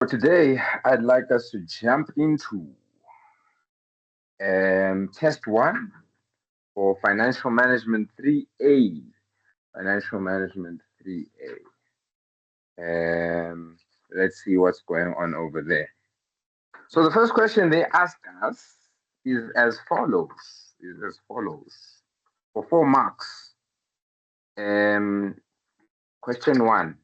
For today, I'd like us to jump into test one for Financial Management 3A. Financial Management 3A. Let's see what's going on over there. So the first question they ask us is as follows. For 4 marks. Question one.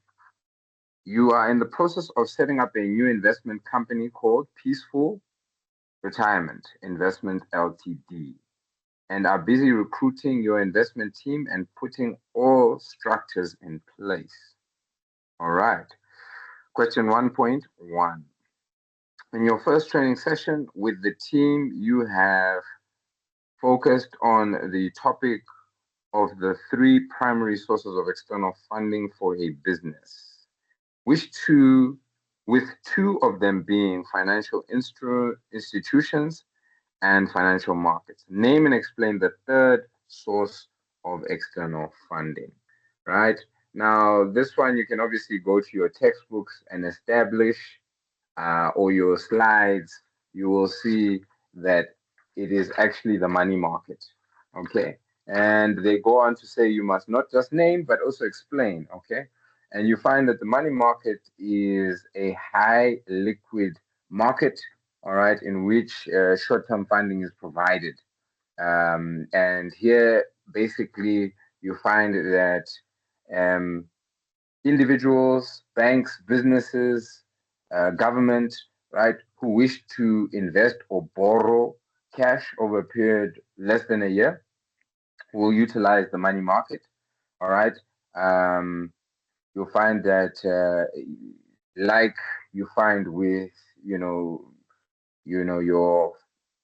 You are in the process of setting up a new investment company called Peaceful Retirement Investment Ltd, and are busy recruiting your investment team and putting all structures in place. All right. Question 1.1. In your first training session with the team, you have focused on the topic of the 3 primary sources of external funding for a business, with 2 of them being financial institutions and financial markets. Name and explain the third source of external funding, right? Now, this one you can obviously go to your textbooks and establish, or your slides. You will see that it is actually the money market, okay? And they go on to say you must not just name, but also explain, okay? And you find that the money market is a high liquid market, all right, in which short-term funding is provided. And here, basically, you find that individuals, banks, businesses, government, right, who wish to invest or borrow cash over a period less than a year will utilize the money market, all right. You'll find that, like you find with, your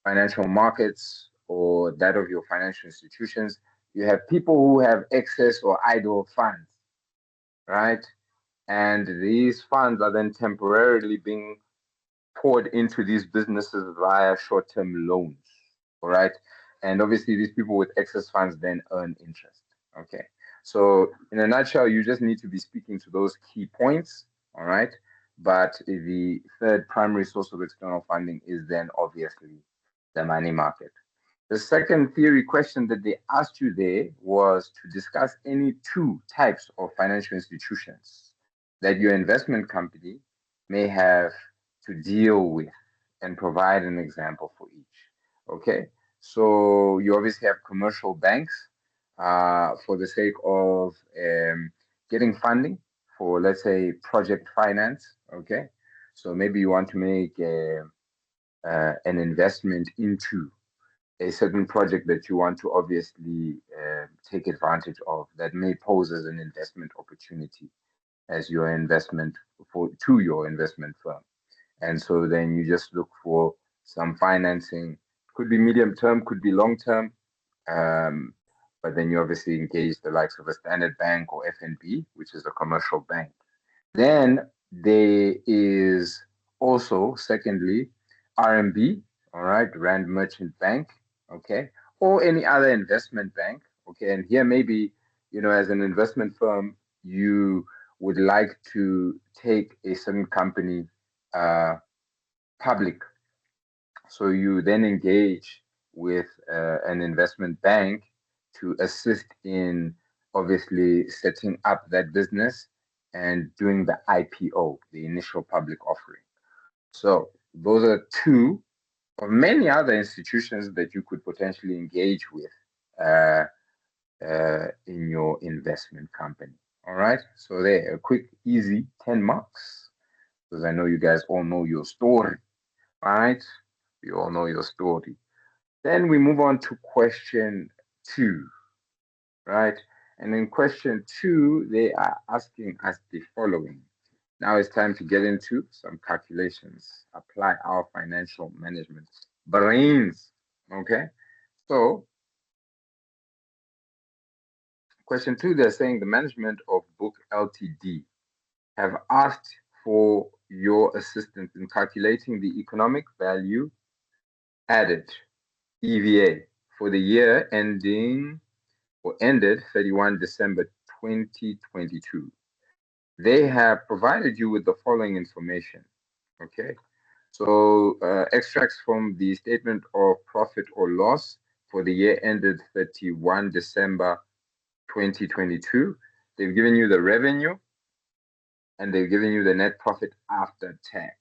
financial markets or that of your financial institutions, you have people who have excess or idle funds, right? And these funds are then temporarily being poured into these businesses via short-term loans, all right? And obviously, these people with excess funds then earn interest, okay? So in a nutshell, you just need to be speaking to those key points, all right? But the third primary source of external funding is then obviously the money market. The second theory question that they asked you there was to discuss any 2 types of financial institutions that your investment company may have to deal with and provide an example for each. Okay, so you obviously have commercial banks, for the sake of getting funding for, let's say, project finance. Okay, so maybe you want to make an investment into a certain project that you want to obviously take advantage of that may pose as an investment opportunity as your investment to your investment firm. And so then you just look for some financing, could be medium term, could be long term. But then you obviously engage the likes of a Standard Bank or FNB, which is a commercial bank. Then there is also, secondly, RMB, all right, Rand Merchant Bank, okay, or any other investment bank, okay. And here maybe, as an investment firm, you would like to take a certain company public. So you then engage with an investment bank to assist in obviously setting up that business and doing the IPO, the initial public offering. So those are 2 of many other institutions that you could potentially engage with in your investment company. All right. So there, a quick, easy 10 marks, because I know you guys all know your story. All right. You all know your story. Then we move on to question 2, right? And in question 2, they are asking us the following. Now it's time to get into some calculations, apply our financial management brains, okay? So, question 2, they're saying the management of Book Ltd have asked for your assistance in calculating the economic value added, EVA, for the year ended 31 December 2022. They have provided you with the following information. Okay, so extracts from the statement of profit or loss for the year ended 31 December 2022. They've given you the revenue and they've given you the net profit after tax.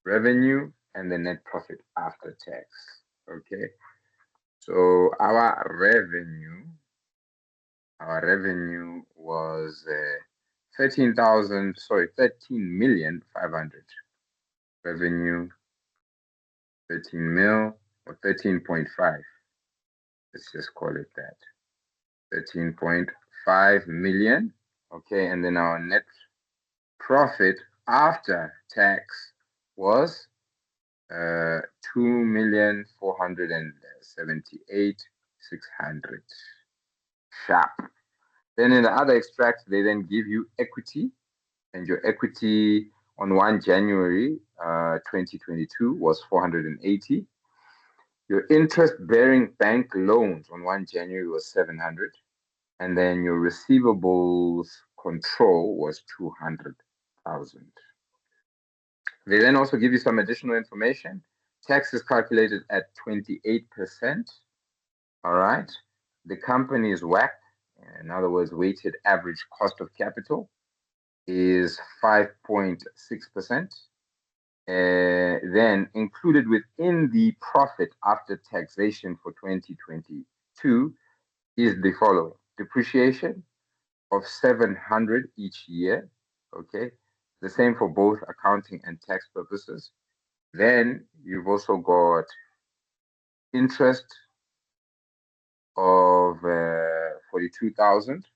Revenue and the net profit after tax. Okay, so our revenue was 13,500. Revenue 13 mil or 13.5. Let's just call it that. 13.5 million. Okay, and then our net profit after tax was 2,478,600. Sharp. Then in the other extract, they then give you equity, and your equity on 1 January 2022 was 480. Your interest-bearing bank loans on 1 January was 700, and then your receivables control was 200,000. They then also give you some additional information. Tax is calculated at 28%. All right. The company's WACC, in other words, weighted average cost of capital, is 5.6%. Then included within the profit after taxation for 2022 is the following: depreciation of 700 each year. Okay, the same for both accounting and tax purposes. Then you've also got interest of 42,000.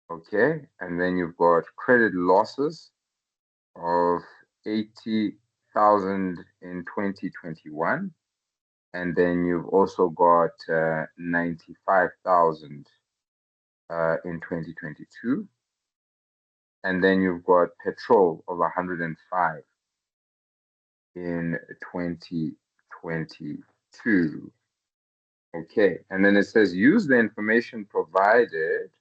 Okay, and then you've got credit losses of 80,000 in 2021, and then you've also got 95,000 in 2022, and then you've got petrol of 105 in 2022. Okay, and then it says use the information provided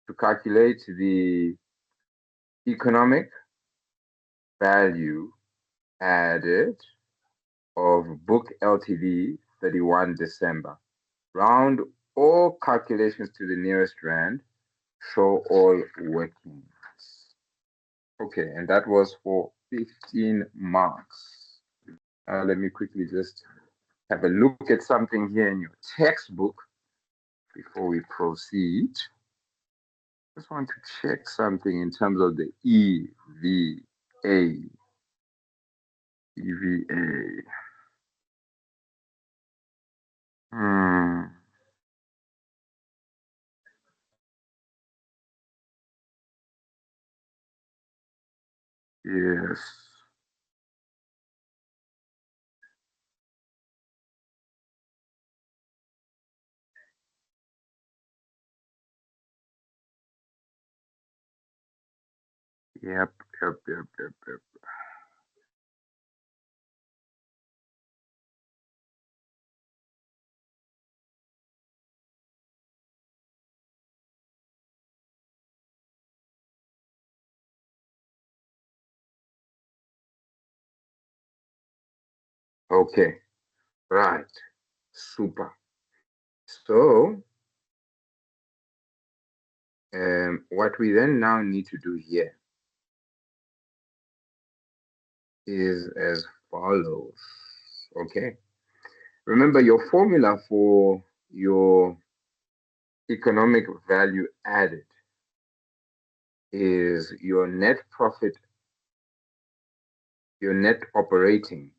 to calculate the economic value added of book LTD 31 December. Round all calculations to the nearest rand. Show all workings. Okay, and that was for 15 marks. Let me quickly just have a look at something here in your textbook before we proceed. Just want to check something in terms of the EVA. EVA. Yes. Yep. Okay. Right. Super. So, what we then now need to do here is as follows. Okay. Remember, your formula for your economic value added is your net profit, your net operating,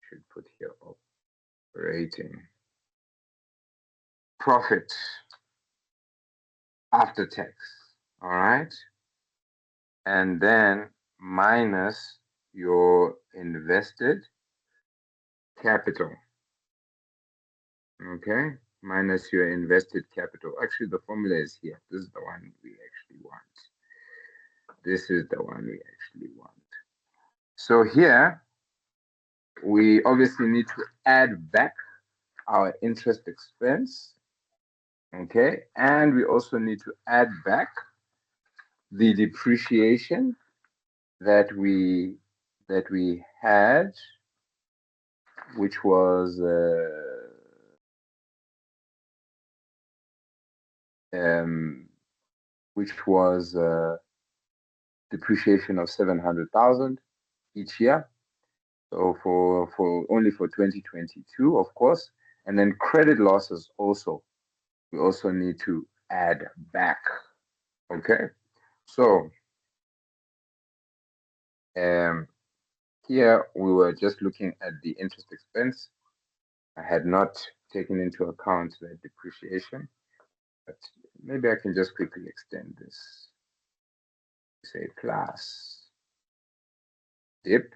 should put here operating profit after tax. All right. And then minus your invested capital. Okay, minus your invested capital. Actually, the formula is here. This is the one we actually want. This is the one we actually want. So here, we obviously need to add back our interest expense. Okay, and we also need to add back the depreciation that we that we had, which was um, depreciation of 700,000 each year. So for only for 2022, of course, and then credit losses also. We also need to add back. Okay, so um, here we were just looking at the interest expense. I had not taken into account the depreciation, but maybe I can just quickly extend this. Say plus dip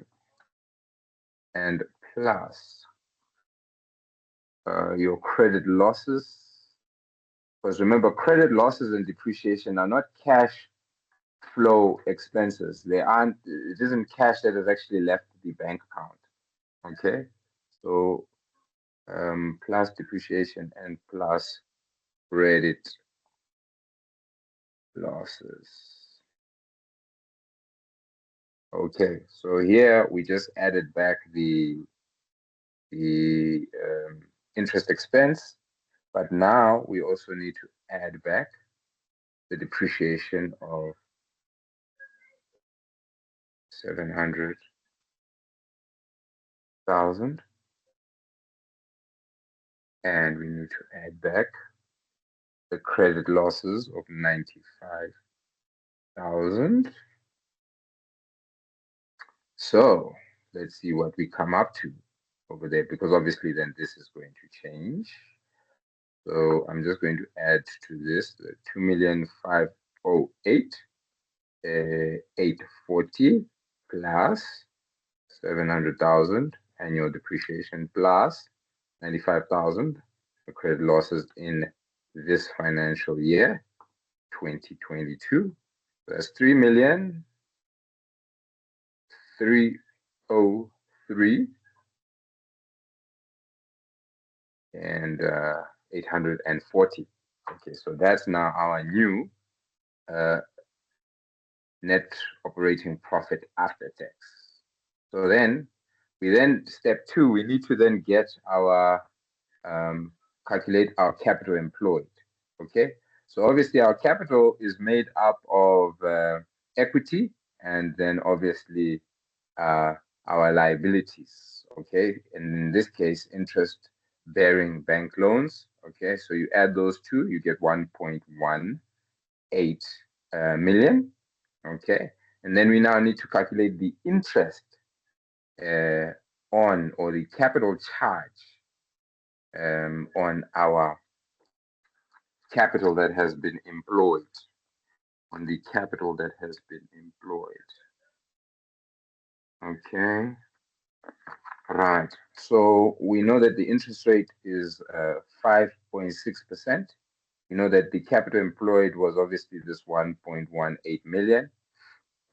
and plus your credit losses. Because remember, credit losses and depreciation are not cash flow expenses. They aren't, it isn't cash that has actually left the bank account. Okay. So plus depreciation and plus credit losses. Okay. So here we just added back the interest expense, but now we also need to add back the depreciation of 700,000, and we need to add back the credit losses of 95,000. So let's see what we come up to over there, because obviously then this is going to change. So I'm just going to add to this the 2,508,840 plus 700,000 annual depreciation plus 95,000 the credit losses in this financial year 2022. That's 3,303 and 840. Okay, so that's now our new net operating profit after tax. So then step two, we need to then get our calculate our capital employed. Okay, so obviously our capital is made up of equity and then obviously our liabilities. Okay, and in this case, interest bearing bank loans. Okay, so you add those two, you get 1.18 million. Okay, and then we now need to calculate the interest on, or the capital charge on our capital that has been employed, on the capital that has been employed. Okay, right. So we know that the interest rate is 5.6%. You know that the capital employed was obviously this 1.18 million.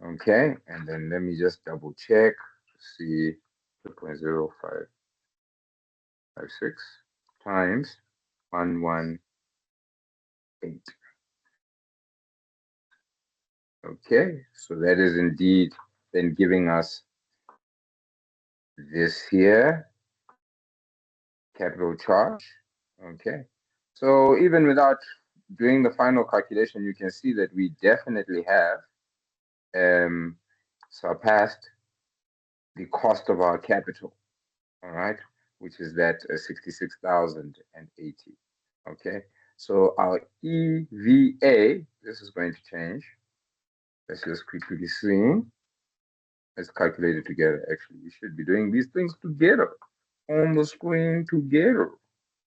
Okay, and then let me just double check to see 2.0556 times 118. Okay, so that is indeed then giving us this here capital charge. Okay, so even without doing the final calculation, you can see that we definitely have surpassed the cost of our capital. All right, which is that 66,080. Okay, so our EVA, this is going to change. Let's just quickly see. Let's calculate it together. Actually, we should be doing these things together on the screen together.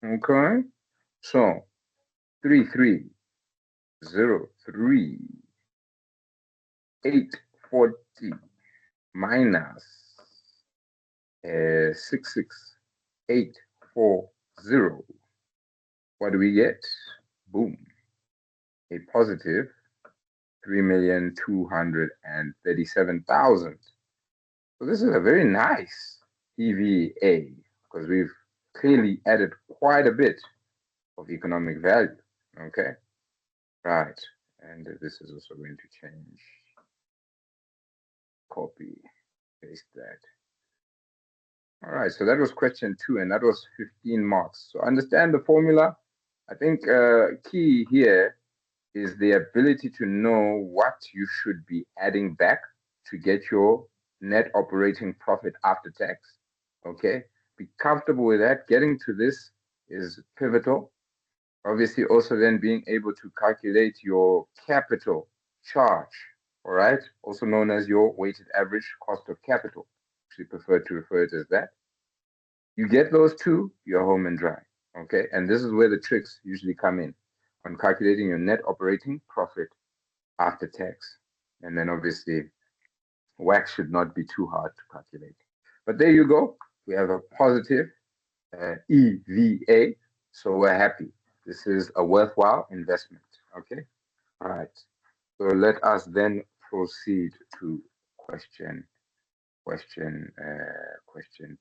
Okay, so 3,303,840 minus 66,840. What do we get? Boom, a positive 3,237,000. So this is a very nice EVA because we've clearly added quite a bit of economic value. Okay, right, and this is also going to change. Copy paste that. All right, so that was question 2, and that was 15 marks. So understand the formula. I think key here is the ability to know what you should be adding back to get your net operating profit after tax. Okay, be comfortable with that. Getting to this is pivotal. Obviously, also then being able to calculate your capital charge, all right, also known as your weighted average cost of capital. Actually, prefer to refer to it as that. You get those two, you're home and dry. Okay, and this is where the tricks usually come in on calculating your net operating profit after tax. And then obviously, WACC should not be too hard to calculate. But there you go. We have a positive EVA, so we're happy. This is a worthwhile investment. Okay, all right. So let us then proceed to question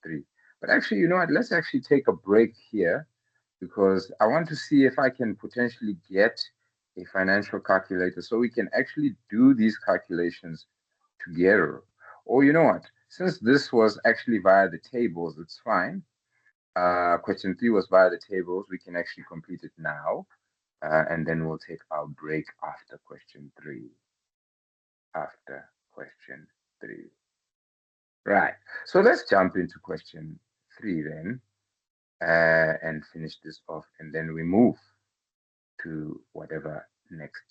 3. But actually, you know what? Let's actually take a break here because I want to see if I can potentially get a financial calculator so we can actually do these calculations together. Or you know what? Since this was actually via the tables, it's fine. Question 3 was via the tables. We can actually complete it now. And then we'll take our break after question 3. After question 3. Right. So let's jump into question 3 then and finish this off. And then we move to whatever next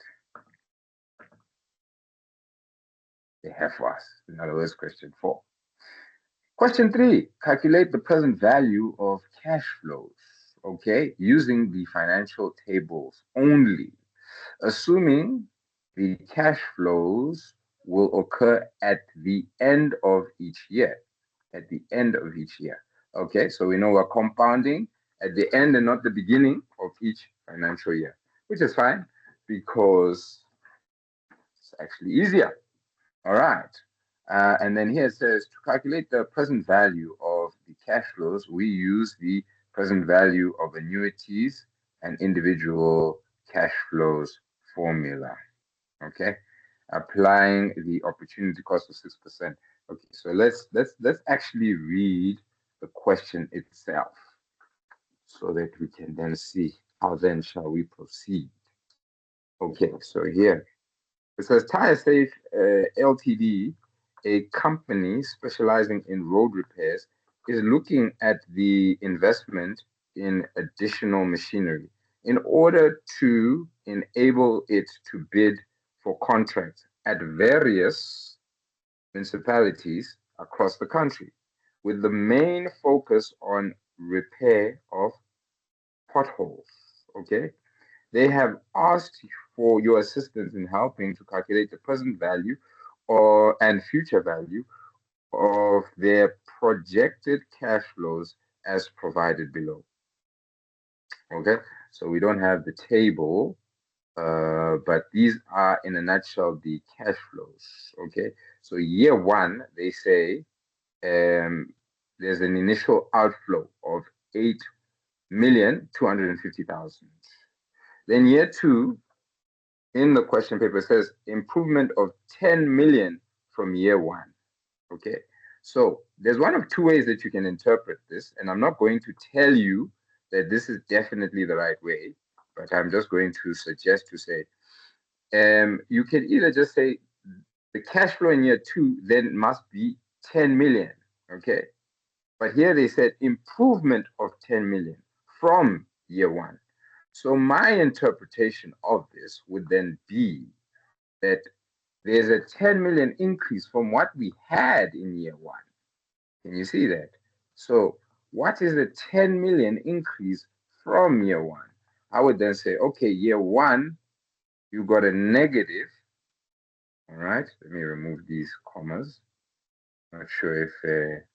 they have for us. In other words, question 4. Question 3, calculate the present value of cash flows, okay, using the financial tables only, assuming the cash flows will occur at the end of each year. At the end of each year. Okay, so we know we're compounding at the end and not the beginning of each financial year, which is fine because it's actually easier. All right. And then here it says to calculate the present value of the cash flows, we use the present value of annuities and individual cash flows formula. Okay, applying the opportunity cost of 6%. Okay, so let's actually read the question itself so that we can then see how then shall we proceed. Okay, so here it says Tire Safe Ltd, a company specializing in road repairs, is looking at the investment in additional machinery in order to enable it to bid for contracts at various municipalities across the country, with the main focus on repair of potholes. Okay, they have asked for your assistance in helping to calculate the present value and future value of their projected cash flows as provided below. Okay, so we don't have the table, but these are in a nutshell the cash flows. Okay, so year 1, they say there's an initial outflow of 8,250,000. Then year 2, in the question paper says improvement of 10 million from year 1. Okay, so there's one of two ways that you can interpret this, and I'm not going to tell you that this is definitely the right way, but I'm just going to suggest to say you can either just say the cash flow in year 2 then must be 10 million. Okay, but here they said improvement of 10 million from year 1. So my interpretation of this would then be that there's a 10 million increase from what we had in year 1. Can you see that? So what is the 10 million increase from year 1? I would then say, okay, year 1, you got a negative. All right, let me remove these commas. Not sure if it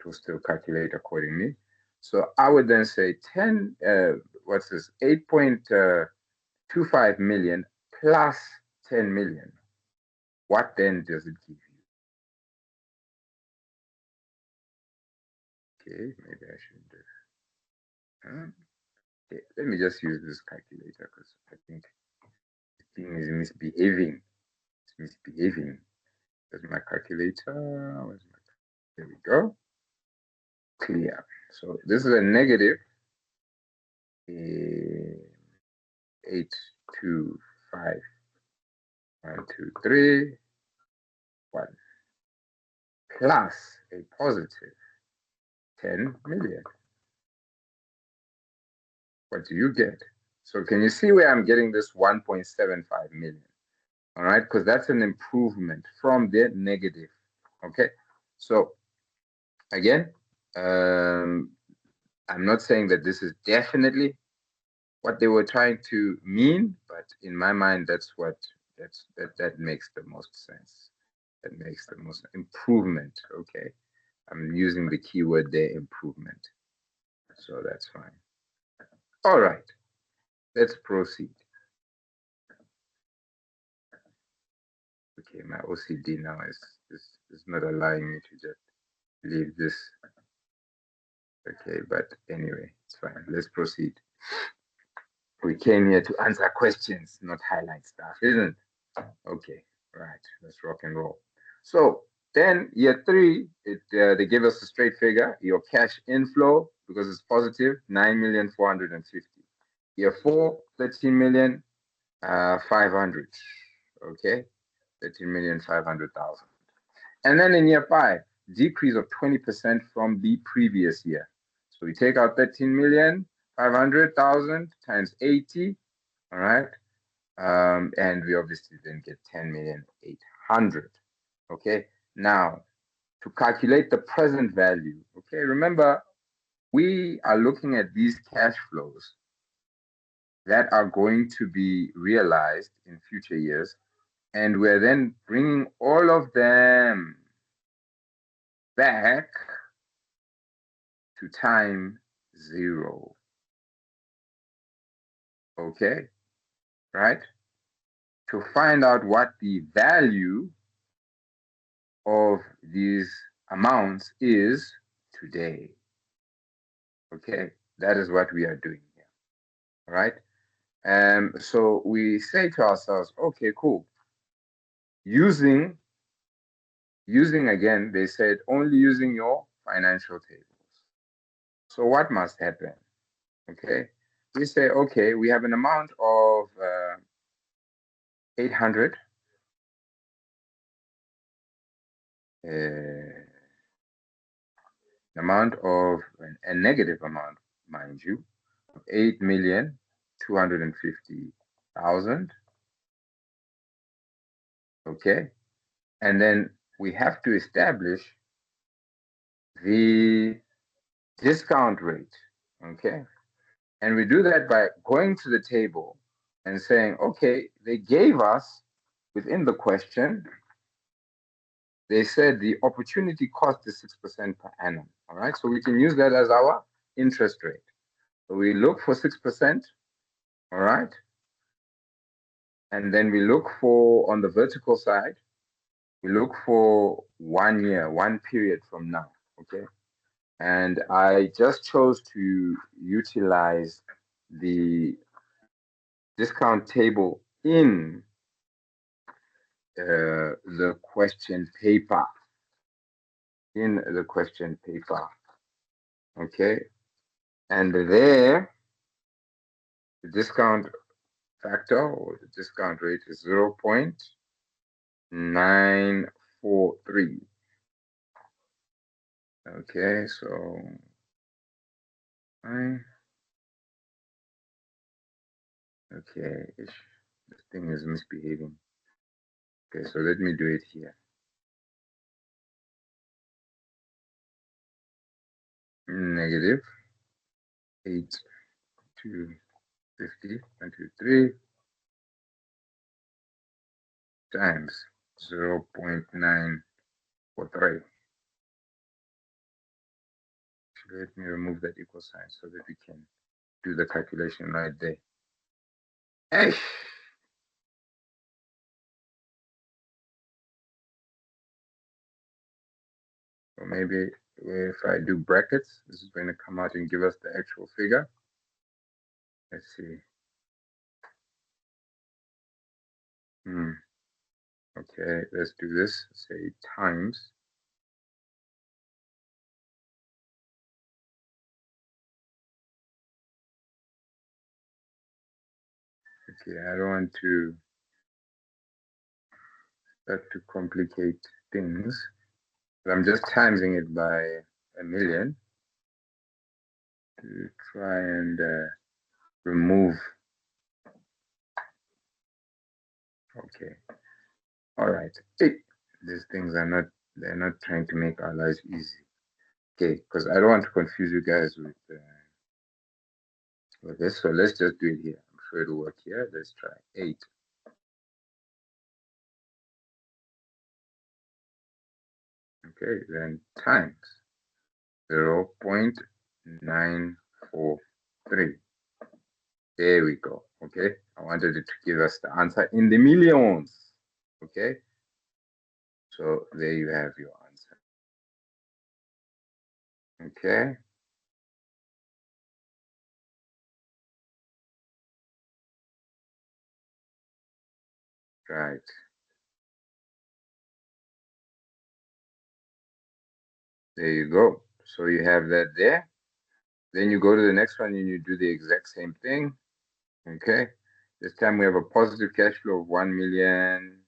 will still calculate accordingly. So I would then say 8.25 million plus 10 million. What then does it give you? Okay, maybe I should do. Okay, let me just use this calculator because I think the thing is misbehaving. It's misbehaving. Where's my calculator? Where's my There we go. Clear. So this is a negative 825.123.1 plus a positive 10 million. What do you get? So can you see where I'm getting this 1.75 million? All right, because that's an improvement from the negative. Okay, so again, I'm not saying that this is definitely what they were trying to mean, but in my mind, that makes the most sense. That makes the most improvement. Okay, I'm using the keyword there, improvement. So that's fine. All right, let's proceed. Okay, my OCD now is not allowing me to just leave this. Okay, but anyway, it's fine. Let's proceed. We came here to answer questions, not highlight stuff, isn't it? Okay, right. Let's rock and roll. So then year three, they give us a straight figure. Your cash inflow, because it's positive, 9,450,000. Year four, 13,500,000. Okay, 13,500,000. And then in year five, decrease of 20% from the previous year. So we take out 13,500,000 times 80, all right? And we obviously then get 10,800,000. Okay, now to calculate the present value, okay, remember we are looking at these cash flows that are going to be realized in future years, and we're then bringing all of them back to time 0. Okay, right? To find out what the value of these amounts is today. Okay, that is what we are doing here. All right. So we say to ourselves, okay, cool. Using again, they said only using your financial tables. So what must happen? Okay, we say, okay, we have an amount of 800. Amount of a negative amount, mind you, of 8,250,000. Okay, and then we have to establish the discount rate. Okay, and we do that by going to the table and saying, okay, they gave us within the question, they said the opportunity cost is 6% per annum. All right, so we can use that as our interest rate. So we look for 6%. All right. And then we look for, on the vertical side, we look for 1 year, one period from now. Okay. And I just chose to utilize the discount table in the question paper. In the question paper. Okay. And there, the discount factor or the discount rate is 0.943. Okay, so okay, this thing is misbehaving. Okay, so let me do it here. Negative 8 to 50, 123 times 0.943. Let me remove that equal sign so that we can do the calculation right there. Hey! So maybe if I do brackets, this is going to come out and give us the actual figure. Let's see. Okay, let's do this. Say times Okay, I don't want to start to complicate things. But I'm just timesing it by 1,000,000 to try and remove. Okay, all right. Hey, these things are not, they're not trying to make our lives easy. Okay, because I don't want to confuse you guys with this. So let's just do it here. I'm sure it'll work here. Let's try 8. Okay, then times 0.943. There we go. Okay, I wanted it to give us the answer in the millions. Okay, so there you have your answer. Okay, right. There you go. So you have that there. Then you go to the next one and you do the exact same thing. Okay. This time we have a positive cash flow of 1,000,000,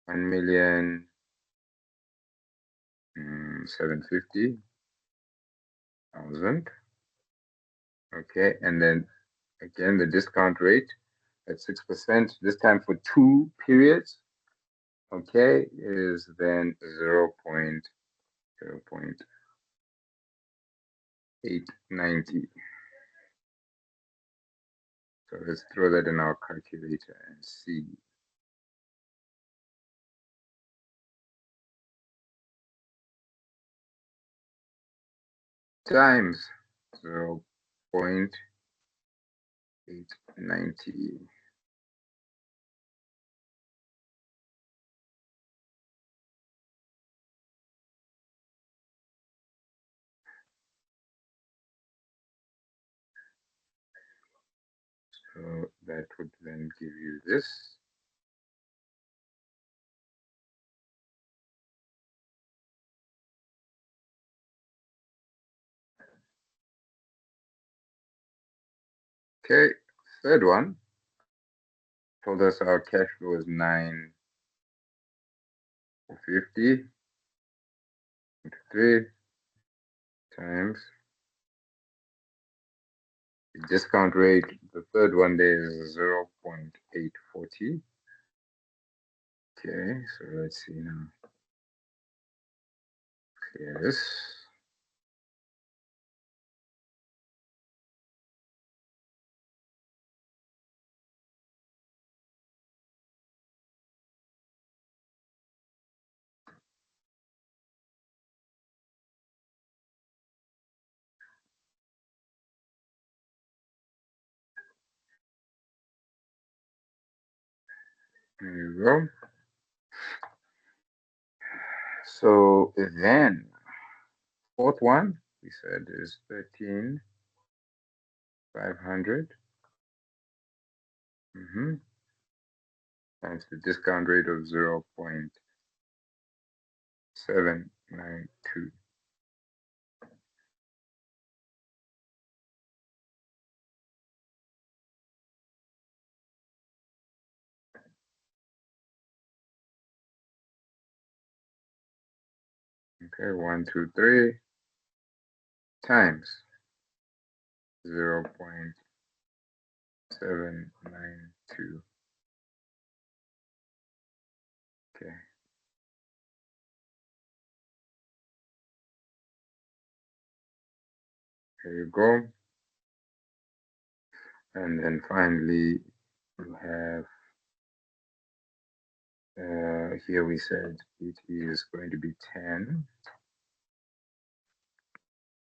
1,750,000. Okay. And then again, the discount rate at 6%, this time for 2 periods. Okay. Is then 0.890. So let's throw that in our calculator and see. Times 0.890. So that would then give you this. Okay, third one told us our cash flow is 950 into 3 times the discount rate. The third one there is 0.840. Okay, so let's see now. Clear this. There you go. So then, fourth one we said is 13,500. Times the discount rate of 0.792. Okay, 1, 2, 3 times 0.792. Okay, here you go. And then finally, you have here we said it is going to be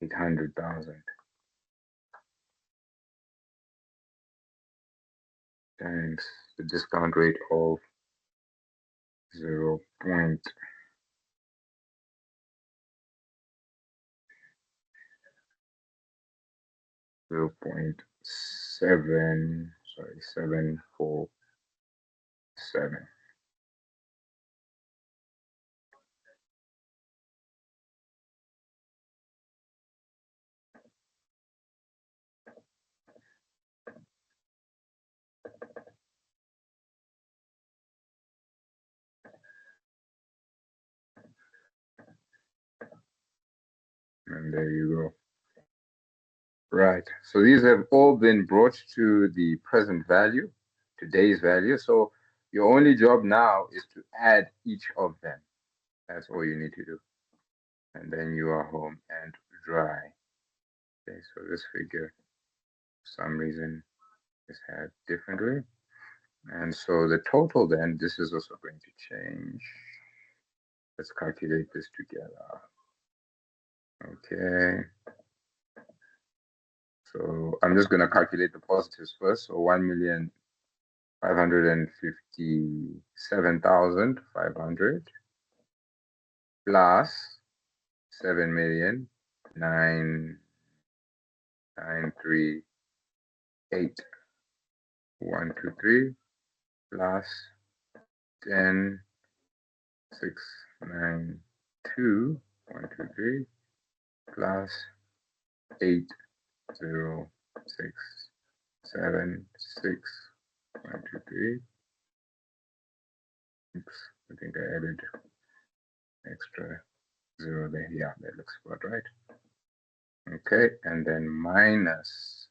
800,000 times the discount rate of 0.7, sorry, 747. And there you go. Right. So these have all been brought to the present value, today's value. So your only job now is to add each of them. That's all you need to do. And then you are home and dry. Okay, so this figure, for some reason, is had differently. And so the total then, this is also going to change. Let's calculate this together. Okay. So I'm just going to calculate the positives first. So 1,557,500 plus 7,993,123 plus 10,692,123 plus 8,067,6,123. Oops, I think I added extra zero there. Yeah, that looks about right. Okay, and then minus,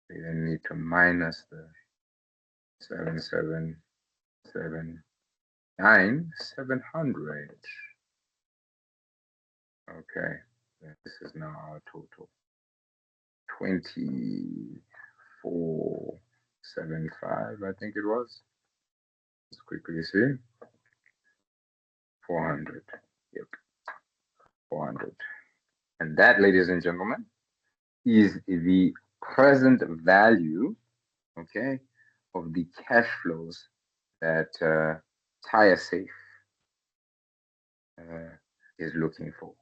we then need to minus the 7,779,700. Okay, this is now our total. 2475, I think it was. Let's quickly see. 400. Yep, 400. And that, ladies and gentlemen, is the present value, okay, of the cash flows that Tire Safe is looking for.